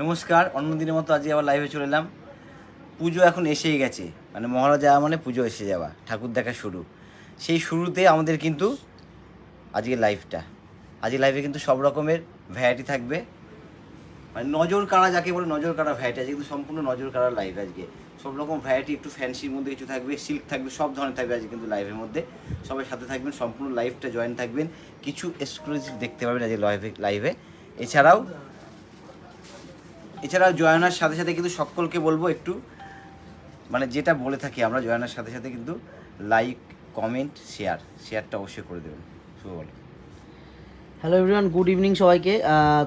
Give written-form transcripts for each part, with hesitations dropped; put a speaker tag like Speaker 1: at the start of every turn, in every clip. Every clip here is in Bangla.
Speaker 1: নমস্কার, অন্যদিনের মতো আজকে আবার লাইভে চলে এলাম। পুজো এখন এসেই গেছে, মানে মহালয়া যাওয়া মানে পুজো এসে যাওয়া, ঠাকুর দেখা শুরু। সেই শুরুতে আমাদের কিন্তু আজকে লাইভে কিন্তু সব রকমের ভ্যারাইটি থাকবে, মানে নজর কাড়া যাকে বলে নজর কাড়া ভ্যারাইটি। আজকে কিন্তু সম্পূর্ণ নজর কাড়া লাইভ। আজকে সব রকম ভ্যারাইটি, একটু ফ্যান্সির মধ্যে কিছু থাকবে, সিল্ক থাকবে, সব ধরনের থাকবে আজকে কিন্তু লাইভের মধ্যে। সবাই সাথে থাকবেন, সম্পূর্ণ লাইভটা জয়েন থাকবেন, কিছু এক্সক্লুসিভ দেখতে পাবেন আজকে লাইভে। এছাড়াও জয়নার সাথে সাথে কিন্তু সকলকে বলবো একটু, মানে যেটা বলে থাকি আমরা, জয়নার সাথে সাথে কিন্তু লাইক, কমেন্ট, শেয়ারটা অবশ্যই করে দেবেন। শুভ বলো।
Speaker 2: হ্যালো এভরিওয়ান, গুড ইভিনিং সবাইকে।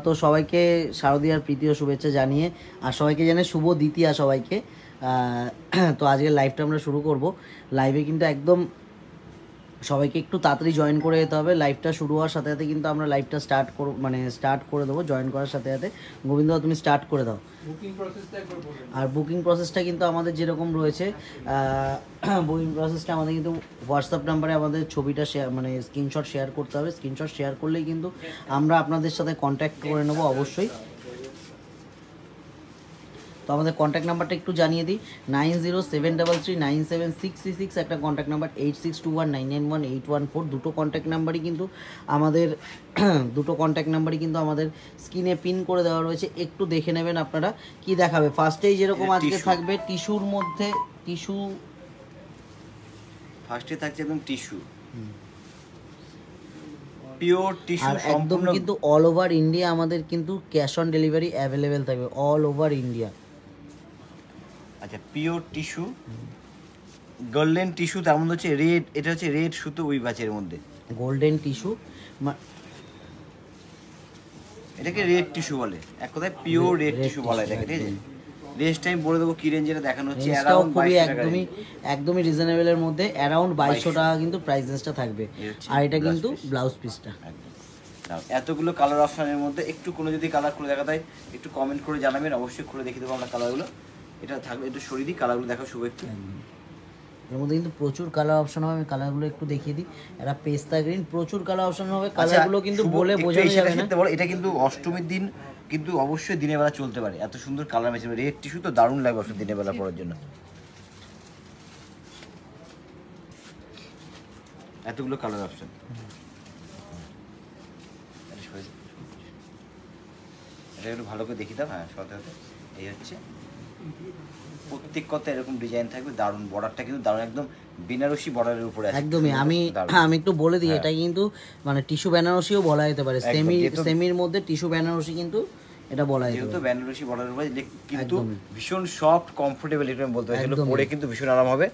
Speaker 2: তো সবাইকে শারদীয়ার প্রীতি ও শুভেচ্ছা জানিয়ে, আর সবাইকে জানে শুভ দ্বিতীয়া সবাইকে। তো আজকে লাইভটা আমরা শুরু করব। লাইভে কিন্তু একদম সবাইকে একটু তাড়াতাড়ি জয়েন করে যেতে হবে। লাইভটা শুরু হওয়ার সাথে সাথে কিন্তু আমরা লাইভটা স্টার্ট করে দেবো। জয়েন করার সাথে সাথে গোবিন্দ তুমি স্টার্ট করে দাও। আর বুকিং প্রসেসটা কিন্তু আমাদের যেরকম রয়েছে, বুকিং প্রসেসটা আমাদের কিন্তু হোয়াটসঅ্যাপ নাম্বারে আমাদের ছবিটা শেয়ার, মানে স্ক্রিনশট শেয়ার করতে হবে। স্ক্রিনশট শেয়ার করলেই কিন্তু আমরা আপনাদের সাথে কন্ট্যাক্ট করে নেবো অবশ্যই। তো আমাদের কন্ট্যাক্ট নাম্বারটা একটু জানিয়ে দিই, 9073339766, একটা কন্ট্যাক্ট নাম্বার 8621991814। দুটো কন্ট্যাক্ট নাম্বারই কিন্তু আমাদের স্ক্রিনে পিন করে দেওয়া রয়েছে। একটু দেখে নেবেন আপনারা কি দেখাবে। ফার্স্টেই যেরকম আজকে থাকবে টিস্যুর মধ্যে,
Speaker 1: ফার্স্টে থাকছে একদম টিস্যু, পিওর টিস্যু,
Speaker 2: একদম কিন্তু অল ওভার ইন্ডিয়া আমাদের কিন্তু ক্যাশ অন ডেলিভারি অ্যাভেলেবেল থাকবে, অল ওভার ইন্ডিয়া।
Speaker 1: আচ্ছা, পিওর টিস্যু, গোল্ডেন টিস্যু, তার মধ্যে হচ্ছে রেড, এটা হচ্ছে রেড সুতো উই বাচের মধ্যে
Speaker 2: গোল্ডেন টিস্যু,
Speaker 1: এটাকে রেড টিস্যু বলে, এক কথায় পিওর রেড টিস্যু বলা এটাকে। ঠিক আছে, রেঞ্জটা আমি বলে দেবো কি রেঞ্জে দেখানো হচ্ছে। অ্যারাউন্ড
Speaker 2: একদমই রিজনেবলের মধ্যে, অ্যারাউন্ড 2200 টাকা কিন্তু প্রাইস রেঞ্জটা থাকবে। আর এটা কিন্তু ব্লাউজ পিসটা।
Speaker 1: এতগুলো কালার অপশনের মধ্যে একটু কোনো যদি কালার খুলে দেখা যায় একটু কমেন্ট করে জানাবেন, অবশ্যই খুলে দেখিয়ে দেবো আমরা কালারগুলো। এটা থাকবে, একটু সরিয়ে দিই কালারগুলো দেখো শুভ একটু।
Speaker 2: এর মধ্যে কিন্তু প্রচুর কালার অপশন হবে, আমি কালারগুলো একটু দেখিয়ে দিই। এটা পেস্তা গ্রিন, প্রচুর কালার অপশন হবে। কালারগুলো কিন্তু বলে বোঝানো যাবে না।
Speaker 1: এটা কিন্তু অষ্টমীর দিন কিন্তু অবশ্যই দিনের বেলা চলতে পারে, এত সুন্দর কালার ম্যাচিং। রেড টিস্যু তো দারুণ লাগবে অবশ্যই দিনের বেলা পরার জন্য। এতগুলো কালার অপশন, এটা একটু ভালো করে দেখি দাও। হ্যাঁ, সাথে সাথে এই হচ্ছে প্রত্যেক কথা এরকম ডিজাইন থাকবে, দারুণ। বর্ডারটা কিন্তু দারুণ, একদম বেনারসি বর্ডারের উপরে আছে।
Speaker 2: একদমই আমি একটু বলে দিই, এটা কিন্তু মানে টিস্যু বেনারসিও বলা যেতে পারে। সেমির মধ্যে টিস্যু বেনারসি কিন্তু এটা বলা যেতে পারে।
Speaker 1: যেহেতু বেনারসি বর্ডারের উপরে, কিন্তু ভীষণ সফট, কমফোর্টেবল, এটা আমি বলতে পারি। এগুলো পরে কিন্তু ভীষণ আরাম হবে,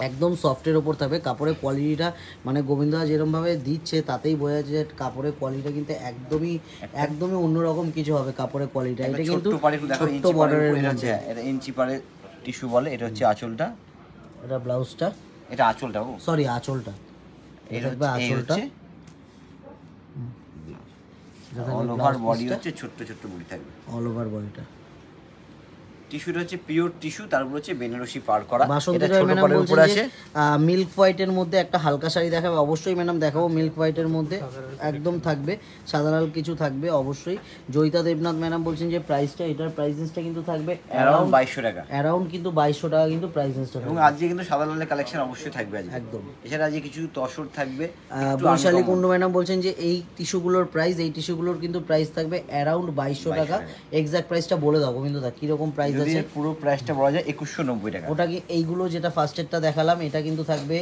Speaker 2: একদম সফটের ওপর থাকবে। কাপড়ের কোয়ালিটিটা মানে গোবিন্দা যেরকমভাবে দিচ্ছে তাতেই বোঝা যাচ্ছে যে কাপড়ের কোয়ালিটিটা কিন্তু একদমই অন্যরকম কিছু হবে কাপড়ের কোয়ালিটি। এটা কিন্তু ছোট্ট বর্ডারের মধ্যে,
Speaker 1: এটা ইঞ্চি পারে টিস্যু বলে। এটা হচ্ছে আঁচলটা,
Speaker 2: এটা ব্লাউজটা,
Speaker 1: এটা আঁচলটা,
Speaker 2: সরি আঁচলটা, এটা থাকবে আঁচলটা।
Speaker 1: অল ওভার বডি হচ্ছে ছোট্ট ছোট্ট বডি থাকবে,
Speaker 2: অল ওভার বডিটা।
Speaker 1: টিস্যুটা হচ্ছে পিওর টিস্যু, তারপর হচ্ছে বেনারসি পার করা।
Speaker 2: এটা ছোট পরের উপরে আছে। মিল্ক হোয়াইটের মধ্যে একটা হালকা শাড়ি দেখাবে অবশ্যই ম্যাডাম, দেখাবো। মিল্ক হোয়াইটের মধ্যে একদম থাকবে, সাদা লাল কিছু থাকবে অবশ্যই। জয়িতা দেবনাথ ম্যাডাম বলছেন যে প্রাইসটা, এটার প্রাইসটা কিন্তু থাকবে
Speaker 1: অ্যারাউন্ড 2200 টাকা,
Speaker 2: অ্যারাউন্ড কিন্তু 2200 টাকা কিন্তু প্রাইসটা।
Speaker 1: এবং আজকে কিন্তু সাদা লালের কালেকশন অবশ্যই থাকবে আজকে একদম। এছাড়া আজকে কিছু তসর থাকবে।
Speaker 2: বৈশালী কুন্ডু ম্যাডাম বলছেন যে এই টিস্যুগুলোর কিন্তু প্রাইস থাকবে অ্যারাউন্ড 2200 টাকা। এক্সাক্ট প্রাইসটা বলে দাও গোবিন্দ দা, কিরকম প্রাইস আছে?
Speaker 1: পুরো প্রাইসটা বলা যায় 2190 টাকা।
Speaker 2: ওটা কি এইগুলো যেটা ফার্স্টেরটা দেখালাম এটা কিন্তু থাকবে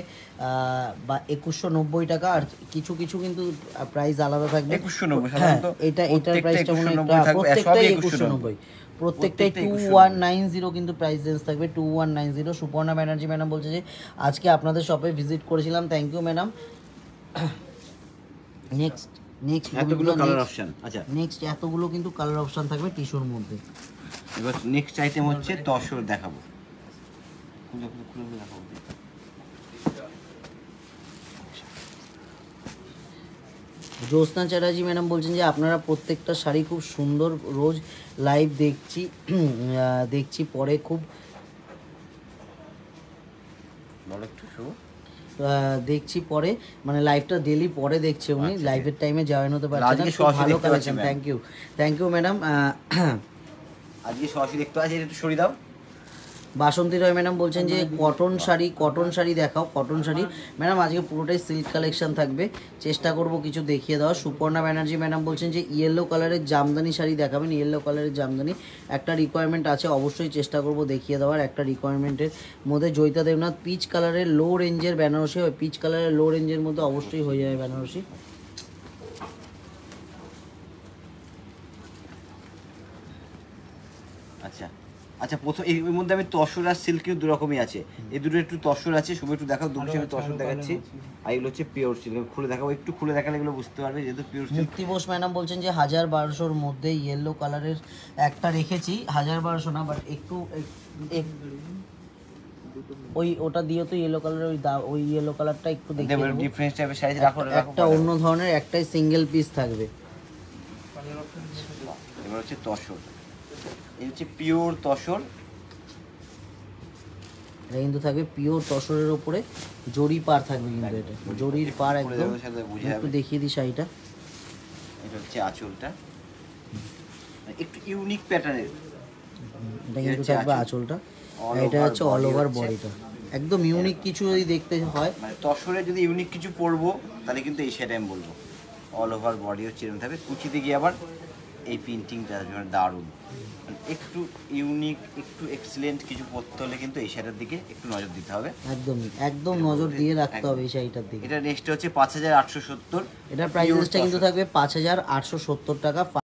Speaker 2: 2190 টাকা। আর কিছু কিন্তু প্রাইস আলাদা থাকবে
Speaker 1: 2190
Speaker 2: সাধারণত। এটার প্রাইসটা মনে হয় প্রত্যেকটাই 2190, প্রত্যেকটাই 2190 কিন্তু প্রাইস রেঞ্জ থাকবে 2190। সুপর্ণা ব্যানার্জি ম্যাডাম বলছে যে আজকে আপনাদের শপে ভিজিট করেছিলাম, থ্যাংক ইউ ম্যাডাম। নেক্সট
Speaker 1: এতগুলো কালার অপশন। আচ্ছা,
Speaker 2: নেক্সট এতগুলো কিন্তু কালার অপশন থাকবে টিস্যুর মধ্যে।
Speaker 1: এবার নেক্সট আইটেম হচ্ছে তসর দেখাবো,
Speaker 2: জ্যোৎস্না চ্যাটার্জি ম্যাডাম বলছেন যে আপনারা প্রত্যেকটা শাড়ি খুব সুন্দর, রোজ লাইভ দেখছি পরে খুব দেখছি পরে, মানে লাইভটা ডেলি পরে দেখছে উনি, লাইভের টাইমে জয়েন হতে পারছে না।
Speaker 1: আজকে
Speaker 2: খুব
Speaker 1: সরাসরি
Speaker 2: ভালো
Speaker 1: দেখতে পাচ্ছি,
Speaker 2: collection,
Speaker 1: ma'am।
Speaker 2: Thank you madam.
Speaker 1: আজকে সরাসরি দেখতে পাচ্ছি, একটু সরিয়ে দাও।
Speaker 2: বাসন্তী রয় ম্যাডাম বলছেন যে কটন শাড়ি দেখাও, কটন শাড়ি। ম্যাডাম আজকে পুরোটাই সিল্ক কালেকশন থাকবে, চেষ্টা করব কিছু দেখিয়ে দেওয়া। সুপর্ণা ব্যানার্জি ম্যাডাম বলছেন যে ইয়েলো কালারের জামদানি শাড়ি দেখাবেন, ইয়েলো কালারের জামদানি একটা রিকোয়ারমেন্ট আছে, অবশ্যই চেষ্টা করব দেখিয়ে দেওয়ার। একটা রিকোয়ারমেন্টের মধ্যে জয়িতা দেবনাথ পিচ কালারের লো রেঞ্জের বেনারসি, ওই পিচ কালারের লো রেঞ্জের মধ্যে অবশ্যই হয়ে যাবে বেনারসি।
Speaker 1: আচ্ছা আচ্ছা, প্রথম এর মধ্যে আমি তসর আর সিল্ক কিন্তু দু রকমই আছে। এই দুটো একটু তসর আছে, শুভ একটু দেখাও, দুটো আমি তসর দেখাচ্ছি। আর এগুলো হচ্ছে পিওর সিল্ক, খুলে দেখাবো, একটু খুলে দেখালে এগুলো বুঝতে পারবে যেহেতু পিওর সিল্ক।
Speaker 2: মুক্তি বোস ম্যাডাম বলছেন যে 1200-র মধ্যে ইয়েলো কালারের একটা রেখেছি, 1200 না, বাট একটু ওই ওটা দিয়ে তো ইয়েলো কালারের ওই ইয়েলো কালারটা একটু দেখিয়ে দেবো।
Speaker 1: ডিফারেন্স টাইপের সাইজ রাখো,
Speaker 2: একটা অন্য ধরনের একটাই সিঙ্গেল পিস থাকবে।
Speaker 1: এবার হচ্ছে তসর, এই হচ্ছে পিওর তসর।
Speaker 2: এটা কিন্তু থাকবে পিওর তসরের উপরে জরি পার থাকবে, কিন্তু এটা জরির পার একদম। একটু দেখিয়ে দিই শাড়িটা।
Speaker 1: এটা হচ্ছে আঁচলটা, একটু ইউনিক প্যাটার্নের।
Speaker 2: এটা কিন্তু থাকবে আঁচলটা, এটা হচ্ছে অল ওভার বডিটা, একদম ইউনিক কিছু যদি দেখতে হয়,
Speaker 1: মানে তসরে যদি ইউনিক কিছু পরবো তাহলে কিন্তু এই শাড়িটা আমি বলবো। অল ওভার বডি হচ্ছে এরকম থাকবে, কুচিতে গিয়ে আবার এই প্রিন্টিংটা দারুণ, একটু ইউনিক, একটু এক্সিলেন্ট কিছু পরতে হলে কিন্তু এই শাড়িটার দিকে একটু নজর দিতে হবে।
Speaker 2: একদম নজর দিয়ে রাখতে হবে এই শাড়িটার দিকে।
Speaker 1: এটা নেক্সট হচ্ছে 5870।
Speaker 2: এটার প্রাইস লিস্টটা কিন্তু থাকবে 5870 টাকা।